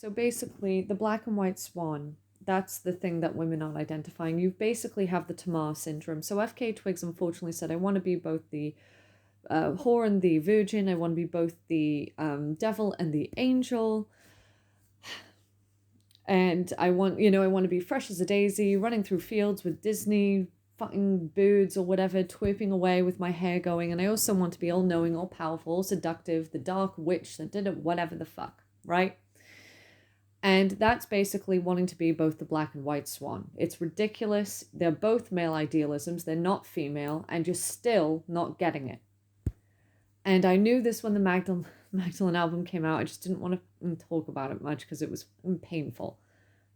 So basically, the black and white swan, that's the thing that women aren't identifying. You basically have the Tomas syndrome. So FK Twigs unfortunately said, I want to be both the whore and the virgin. I want to be both the devil and the angel. And I want to be fresh as a daisy, running through fields with Disney fucking birds or whatever, twerping away with my hair going. And I also want to be all knowing, all powerful, all seductive, the dark witch that did it, whatever the fuck, right? And that's basically wanting to be both the black and white swan. It's ridiculous. They're both male idealisms. They're not female, and you're still not getting it. And I knew this when the Magdalene album came out. I just didn't want to talk about it much because it was painful.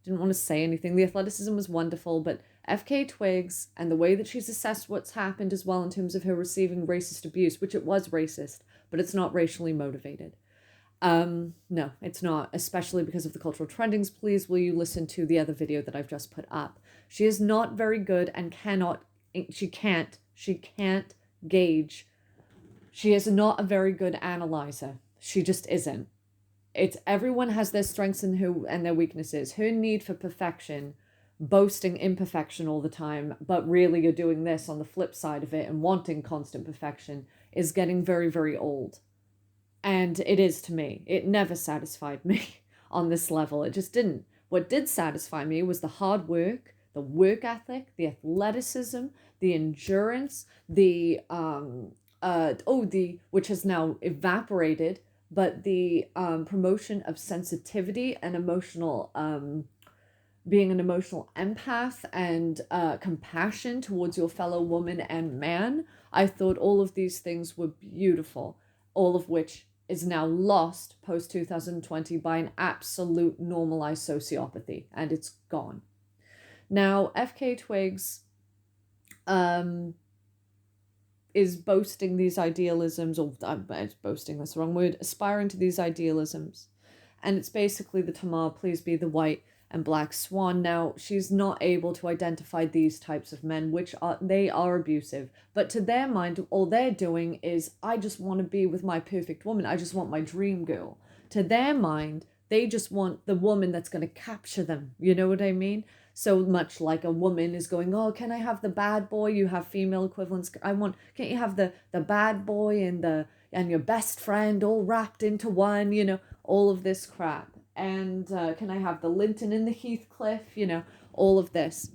Didn't want to say anything. The athleticism was wonderful, but FK Twigs and the way that she's assessed what's happened as well in terms of her receiving racist abuse, which it was racist, but it's not racially motivated. No, it's not, especially because of the cultural trendings. Please, will you listen to the other video that I've just put up? She is not very good and she can't gauge. She is not a very good analyzer. She just isn't. It's everyone has their strengths and their weaknesses. Her need for perfection, boasting imperfection all the time, but really you're doing this on the flip side of it and wanting constant perfection is getting very, very old. And it is to me. It never satisfied me on this level. It just didn't. What did satisfy me was the hard work, the work ethic, the athleticism, the endurance, which has now evaporated, but the promotion of sensitivity and emotional, being an emotional empath and compassion towards your fellow woman and man. I thought all of these things were beautiful, all of which is now lost post-2020 by an absolute normalized sociopathy, and it's gone. Now, FK Twigs is boasting these idealisms, or boasting, that's the wrong word, aspiring to these idealisms. And it's basically the Tamar, please be the white and black swan. Now, she's not able to identify these types of men, they are abusive. But to their mind, all they're doing is, I just want to be with my perfect woman. I just want my dream girl. To their mind, they just want the woman that's going to capture them. You know what I mean? So much like a woman is going, oh, can I have the bad boy? You have female equivalents. Can't you have the bad boy and your best friend all wrapped into one, all of this crap. And can I have the Linton and the Heathcliff, all of this.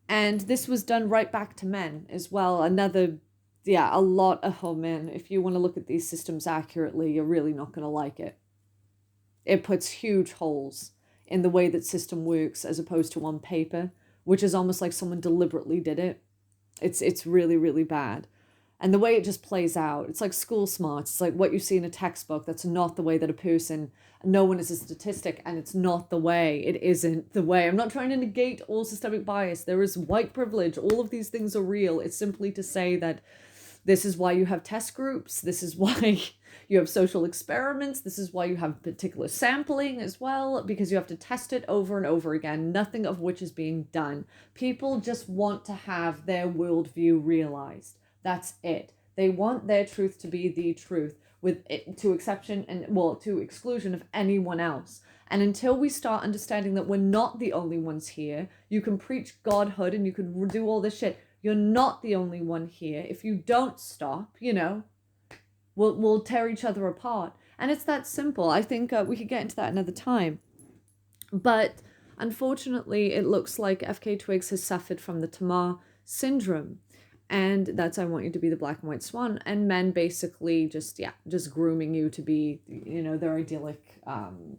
And this was done right back to men as well. A lot of, oh man, if you want to look at these systems accurately, you're really not going to like it. It puts huge holes in the way that system works as opposed to on paper, which is almost like someone deliberately did it. It's really, really bad. And the way it just plays out, it's like school smarts. It's like what you see in a textbook. That's not the way that no one is a statistic, and it's not the way. It isn't the way. I'm not trying to negate all systemic bias. There is white privilege. All of these things are real. It's simply to say that this is why you have test groups. This is why you have social experiments. This is why you have particular sampling as well, because you have to test it over and over again, nothing of which is being done. People just want to have their worldview realized. That's it. They want their truth to be the truth, to exclusion of anyone else. And until we start understanding that we're not the only ones here, you can preach godhood and you can do all this shit. You're not the only one here. If you don't stop, we'll tear each other apart. And it's that simple. I think we could get into that another time. But unfortunately, it looks like FK Twigs has suffered from the Tamar syndrome. And that's, I want you to be the black and white swan. And men basically just grooming you to be, their idyllic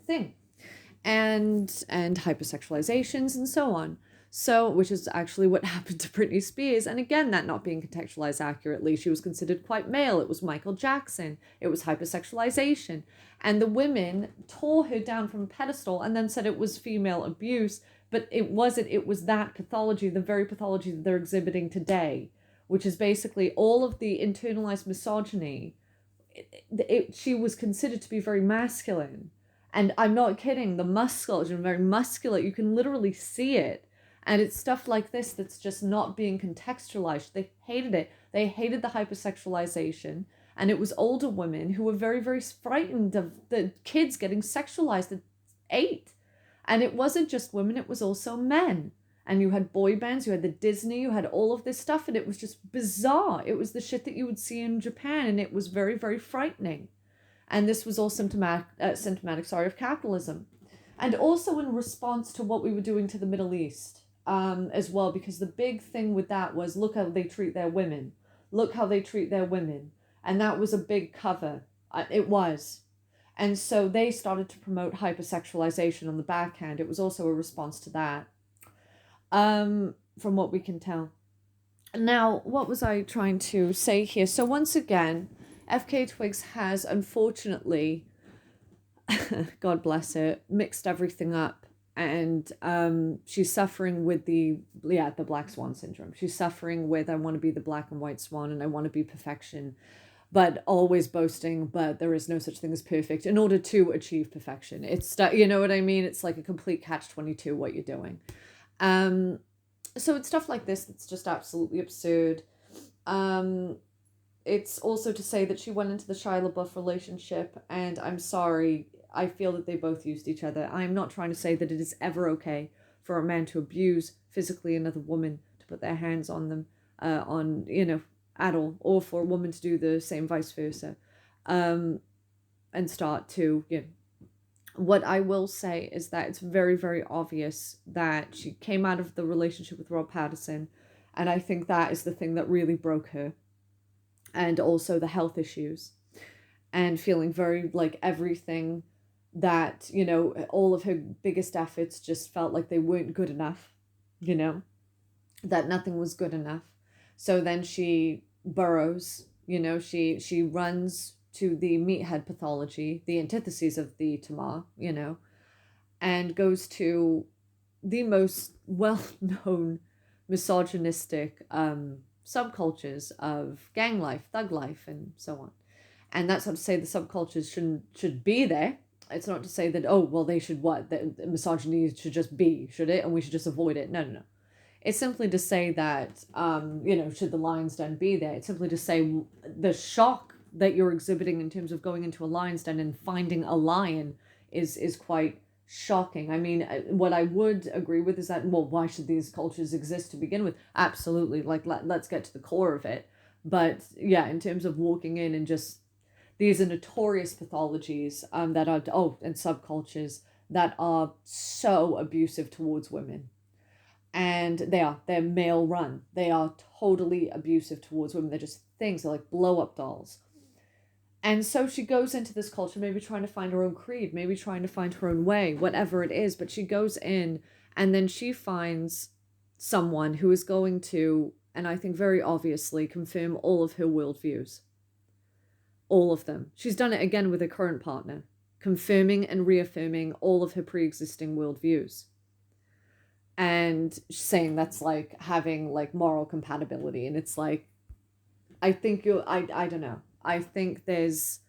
thing. And hypersexualizations and so on. So, which is actually what happened to Britney Spears. And again, that not being contextualized accurately. She was considered quite male. It was Michael Jackson. It was hypersexualization. And the women tore her down from a pedestal and then said it was female abuse. But it wasn't. It was that pathology, the very pathology that they're exhibiting today, which is basically all of the internalized misogyny. She was considered to be very masculine. And I'm not kidding. The musculature, very muscular. You can literally see it. And it's stuff like this that's just not being contextualized. They hated it. They hated the hypersexualization. And it was older women who were very, very frightened of the kids getting sexualized. 8. And it wasn't just women, it was also men. And you had boy bands, you had the Disney, you had all of this stuff, and it was just bizarre. It was the shit that you would see in Japan, and it was very, very frightening. And this was all symptomatic, of capitalism. And also in response to what we were doing to the Middle East as well, because the big thing with that was, look how they treat their women. Look how they treat their women. And that was a big cover. It was. And so they started to promote hypersexualization on the backhand. It was also a response to that, from what we can tell. Now, what was I trying to say here? So once again, FK Twigs has, unfortunately, God bless her, mixed everything up. And she's suffering with the black swan syndrome. She's suffering with, I want to be the black and white swan, and I want to be perfection, but always boasting, but there is no such thing as perfect in order to achieve perfection. It's, you know what I mean? It's like a complete catch-22 what you're doing. So it's stuff like this that's just absolutely absurd. It's also to say that she went into the Shia LaBeouf relationship, and I'm sorry, I feel that they both used each other. I'm not trying to say that it is ever okay for a man to abuse physically another woman, to put their hands on them, at all, or for a woman to do the same, vice versa, and start to, What I will say is that it's very, very obvious that she came out of the relationship with Rob Pattinson, and I think that is the thing that really broke her. And also the health issues, and feeling very like everything that, all of her biggest efforts just felt like they weren't good enough, that nothing was good enough. So then she burrows, she runs to the meathead pathology, the antitheses of the Tomas, and goes to the most well-known misogynistic subcultures of gang life, thug life, and so on. And that's not to say the subcultures should be there. It's not to say that, oh, well, they should what? The misogyny should just be, should it? And we should just avoid it. No. It's simply to say that, should the lion's den be there? It's simply to say the shock that you're exhibiting in terms of going into a lion's den and finding a lion is quite shocking. I mean, what I would agree with is that, well, why should these cultures exist to begin with? Absolutely. Like, let's get to the core of it. But yeah, in terms of walking in and just, these are notorious pathologies that are, and subcultures that are so abusive towards women. And they're male run. They are totally abusive towards women. They're just things, they're like blow up dolls. And so she goes into this culture, maybe trying to find her own creed, maybe trying to find her own way, whatever it is. But she goes in, and then she finds someone who is going to, and I think very obviously, confirm all of her worldviews. All of them. She's done it again with her current partner, confirming and reaffirming all of her pre-existing worldviews. And saying that's like having like moral compatibility. And it's like, I think I don't know. I think there's,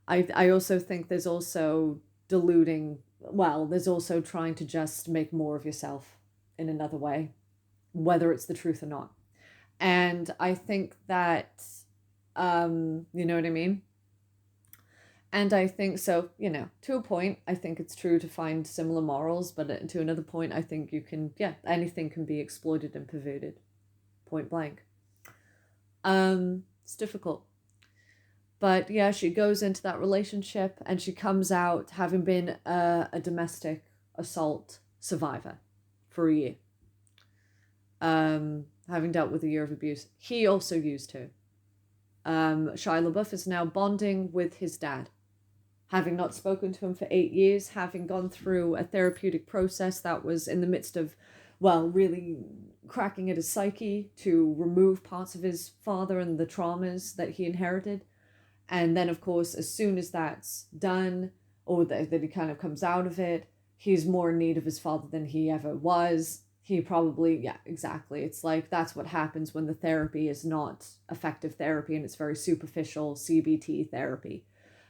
I also think there's also deluding, well, there's also trying to just make more of yourself in another way, whether it's the truth or not. And I think that, you know what I mean? And I think so, to a point, I think it's true to find similar morals, but to another point, I think you can, anything can be exploited and perverted, point blank. It's difficult. But yeah, she goes into that relationship and she comes out having been a domestic assault survivor for a year. Having dealt with a year of abuse. He also used her. Shia LaBeouf is now bonding with his dad. Having not spoken to him for 8 years, having gone through a therapeutic process that was in the midst of, well, really cracking at his psyche to remove parts of his father and the traumas that he inherited. And then, of course, as soon as that's done, or that he kind of comes out of it, he's more in need of his father than he ever was. He probably, exactly. It's like, that's what happens when the therapy is not effective therapy and it's very superficial CBT therapy.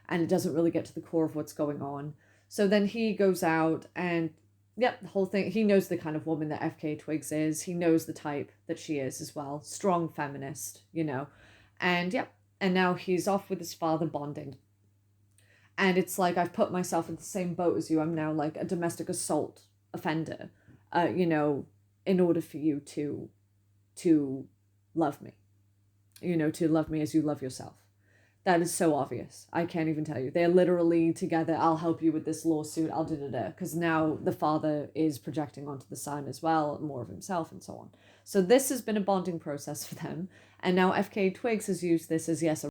And it doesn't really get to the core of what's going on. So then he goes out and, the whole thing, he knows the kind of woman that FK Twigs is. He knows the type that she is as well. Strong feminist, And and now he's off with his father bonding. And it's like, I've put myself in the same boat as you. I'm now like a domestic assault offender, you know, in order for you to love me, you know, to love me as you love yourself. That is so obvious. I can't even tell you. They're literally together. I'll help you with this lawsuit. I'll da. Because now the father is projecting onto the son as well, more of himself and so on. So this has been a bonding process for them. And now FK Twigs has used this as, yes, a